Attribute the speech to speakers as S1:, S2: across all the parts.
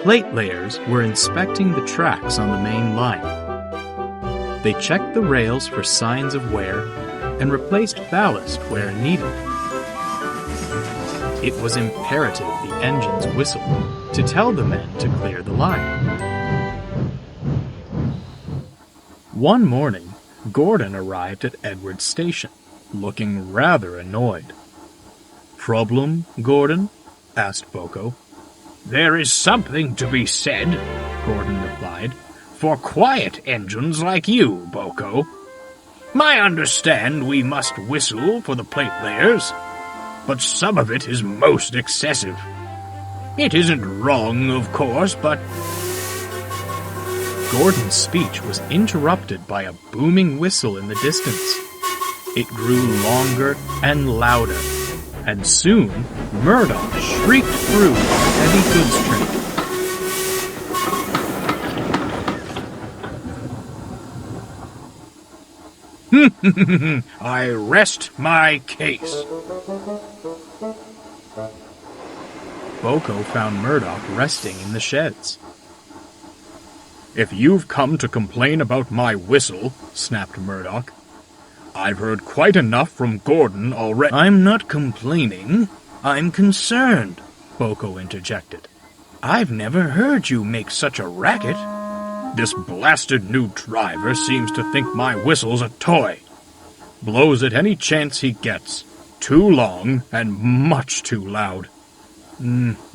S1: plate layers were inspecting the tracks on the main line. They checked the rails for signs of wear and replaced ballast where needed. It was imperative the engines whistle to tell the men to clear the line. One morning, Gordon arrived at Edward's station, looking rather annoyed. "Problem, Gordon?" asked Boko.
S2: "There is something to be said," Gordon replied, "for quiet engines like you, Boko. I understand we must whistle for the plate layers, but some of it is most excessive. It isn't wrong, of course, but—"
S1: Gordon's speech was interrupted by a booming whistle in the distance. It grew longer and louder, and soon Murdoch shrieked through a heavy goods train.
S2: I rest my case.
S1: Boko found Murdoch resting in the sheds.
S2: "If you've come to complain about my whistle," snapped Murdoch, "I've heard quite enough from Gordon already."
S3: "I'm not complaining, I'm concerned," Boko interjected. "I've never heard you make such a racket."
S2: "This blasted new driver seems to think my whistle's a toy. Blows at any chance he gets. Too long and much too loud."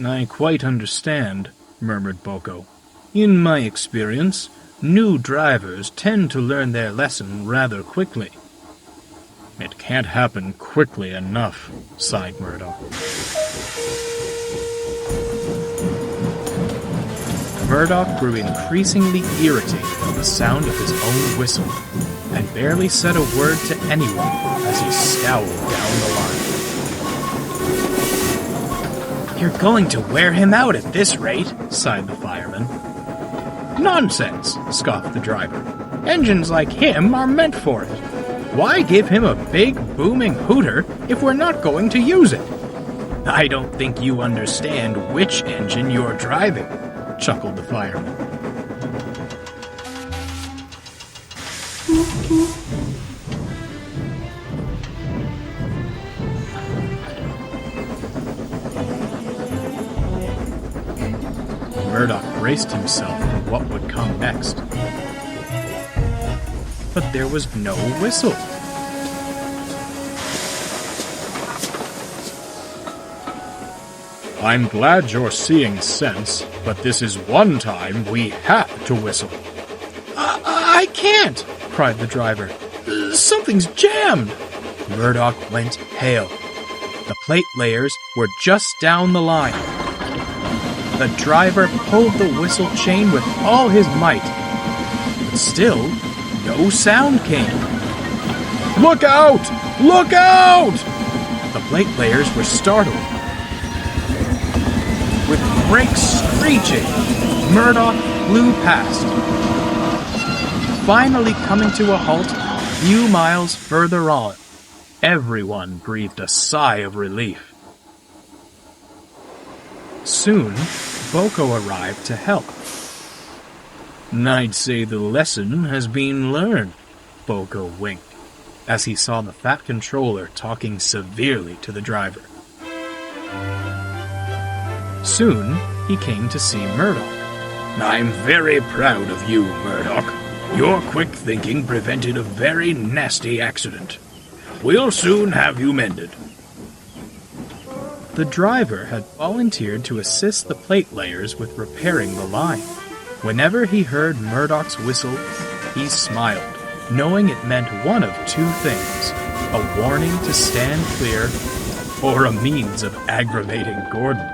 S3: I quite understand," murmured Boko. "In my experience, new drivers tend to learn their lesson rather quickly."
S1: "It can't happen quickly enough," sighed Murdoch. Murdoch grew increasingly irritated at the sound of his own whistle, and barely said a word to anyone as he scowled down the line.
S3: "You're going to wear him out at this rate," sighed the fireman.
S2: "Nonsense," scoffed the driver. "Engines like him are meant for it. Why give him a big, booming hooter if we're not going to use it?"
S3: "I don't think you understand which engine you're driving," chuckled the fireman. Murdoch braced himself for what would come next. But there was no whistle.
S2: "I'm glad you're seeing sense, but this is one time we have to whistle."
S3: I can't!" cried the driver. "Something's jammed!" Murdoch went pale. The plate layers were just down the line. The driver pulled the whistle chain with all his might, but still, no sound came.
S2: "Look out! Look out!"
S3: The plate layers were startled. With brakes screeching, Murdoch flew past, finally coming to a halt a few miles further on. Everyone breathed a sigh of relief. Soon, Boko arrived to help. "I'd say the lesson has been learned," Boko winked, as he saw the fat controller talking severely to the driver. Soon, he came to see Murdoch.
S2: "I'm very proud of you, Murdoch. Your quick thinking prevented a very nasty accident. We'll soon have you mended."
S1: The driver had volunteered to assist the plate layers with repairing the line. Whenever he heard Murdoch's whistle, he smiled, knowing it meant one of two things: a warning to stand clear, or a means of aggravating Gordon.